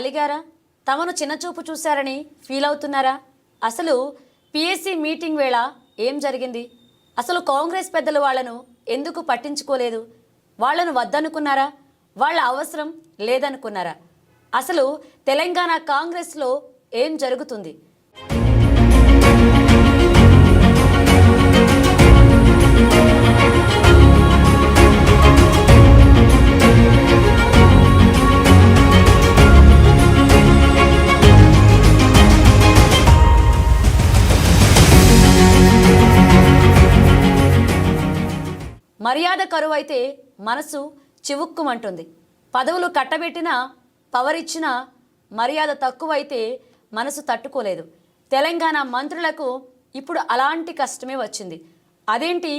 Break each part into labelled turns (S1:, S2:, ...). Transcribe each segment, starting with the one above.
S1: అలిగారా? తమను చిన్నచూపు చూశారని ఫీల్ అవుతున్నారా? అసలు పిఎస్సి మీటింగ్ వేళ ఏం జరిగింది? అసలు కాంగ్రెస్ పెద్దలు వాళ్లను ఎందుకు పట్టించుకోలేదు? వాళ్లను వద్దనుకున్నారా? వాళ్ళ అవసరం లేదనుకున్నారా? అసలు తెలంగాణ కాంగ్రెస్లో ఏం జరుగుతుంది? మర్యాద కరువైతే మనసు చివుక్కుమంటుంది. పదవులు కట్టబెట్టినా, పవర్ ఇచ్చినా మర్యాద తక్కువైతే మనసు తట్టుకోలేదు. తెలంగాణ మంత్రులకు ఇప్పుడు అలాంటి కష్టమే వచ్చింది. అదేంటి,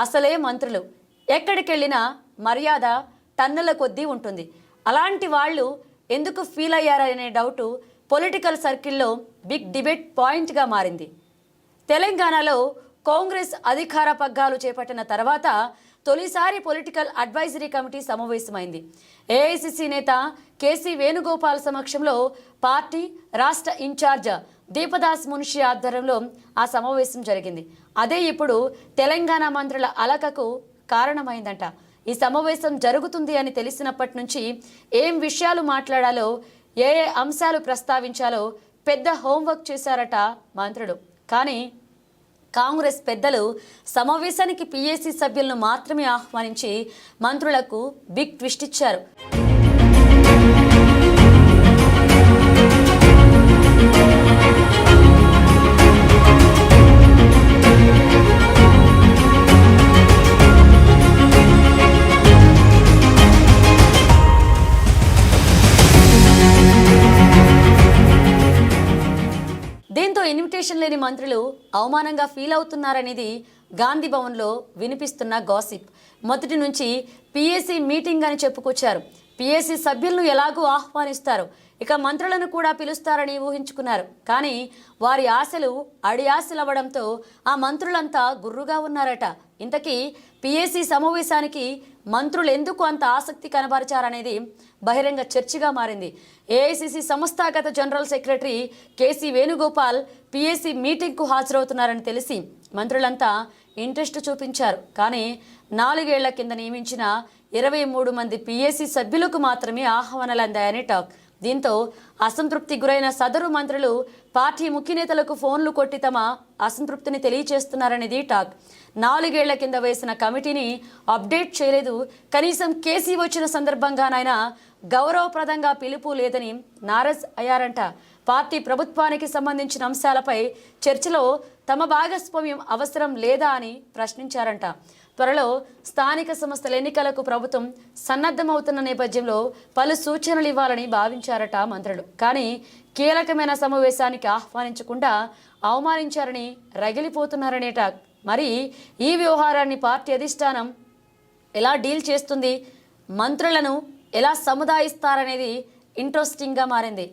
S1: అసలే మంత్రులు ఎక్కడికెళ్ళినా మర్యాద టన్నుల కొద్దీ ఉంటుంది. అలాంటి వాళ్ళు ఎందుకు ఫీల్ అయ్యారనే డౌటు పొలిటికల్ సర్కిల్లో బిగ్ డిబేట్ పాయింట్గా మారింది. తెలంగాణలో కాంగ్రెస్ అధికార పగ్గాలు చేపట్టిన తర్వాత తొలిసారి పొలిటికల్ అడ్వైజరీ కమిటీ సమావేశమైంది. ఏఐసిసి నేత కేసీ వేణుగోపాల్ సమక్షంలో పార్టీ రాష్ట్ర ఇన్ఛార్జ్ దీపదాస్ మున్షి ఆధ్వర్యంలో ఆ సమావేశం జరిగింది. అదే ఇప్పుడు తెలంగాణ మంత్రుల అలకకు కారణమైందంట. ఈ సమావేశం జరుగుతుంది అని తెలిసినప్పటి నుంచి ఏం విషయాలు మాట్లాడాలో, ఏ అంశాలు ప్రస్తావించాలో పెద్ద హోంవర్క్ చేశారట మంత్రులు. కానీ కాంగ్రెస్ పెద్దలు సమావేశానికి పిఎస్సి సభ్యులను మాత్రమే ఆహ్వానించి మంత్రులకు బిగ్ ట్విస్ట్ ఇచ్చారు. దీంతో ఇన్విటేషన్ లేని మంత్రులు అవమానంగా ఫీల్ అవుతున్నారనేది గాంధీ భవన్లో వినిపిస్తున్న గాసిప్. మొదటి నుంచి పిఎస్సి మీటింగ్ అని చెప్పుకొచ్చారు. పిఎస్సి సభ్యులను ఎలాగూ ఆహ్వానిస్తారు, ఇక మంత్రులను కూడా పిలుస్తారని ఊహించుకున్నారు. కానీ వారి ఆశలు అడి ఆశలు అవ్వడంతో ఆ మంత్రులంతా గుర్రుగా ఉన్నారట. ఇంతకీ పిఎస్సి సమావేశానికి మంత్రులు ఎందుకు అంత ఆసక్తి కనబరిచారనేది బహిరంగ చర్చగా మారింది. ఏఐసిసి సంస్థాగత general secretary KC Venugopal PSC మీటింగ్కు హాజరవుతున్నారని తెలిసి మంత్రులంతా ఇంట్రెస్ట్ చూపించారు. కానీ 4 ఏళ్ల కింద నియమించిన 23 మంది పిఎస్సి సభ్యులకు మాత్రమే ఆహ్వానాలు అందాయని టాక్. దీంతో అసంతృప్తి గురైన సదరు మంత్రులు పార్టీ ముఖ్య నేతలకు ఫోన్లు కొట్టి తమ అసంతృప్తిని తెలియచేస్తున్నారనేది టాక్. 4 ఏళ్ల కింద వేసిన కమిటీని అప్డేట్ చేయలేదు. కనీసం కేసీ వచ్చిన సందర్భంగానైనా గౌరవప్రదంగా పిలుపు లేదని నారాజ్ అయ్యారంట. పార్టీ ప్రభుత్వానికి సంబంధించిన అంశాలపై చర్చలో తమ భాగస్వామ్యం అవసరం లేదా అని ప్రశ్నించారంట. త్వరలో స్థానిక సంస్థల ఎన్నికలకు ప్రభుత్వం సన్నద్ధమవుతున్న నేపథ్యంలో పలు సూచనలు ఇవ్వాలని భావించారట మంత్రులు. కానీ కీలకమైన సమావేశానికి ఆహ్వానించకుండా అవమానించారని రగిలిపోతున్నారనే టాక్. మరి ఈ వ్యవహారాన్ని పార్టీ అధిష్టానం ఎలా డీల్ చేస్తుంది, మంత్రులను ఎలా సముదాయిస్తారనేది ఇంట్రెస్టింగ్గా మారింది.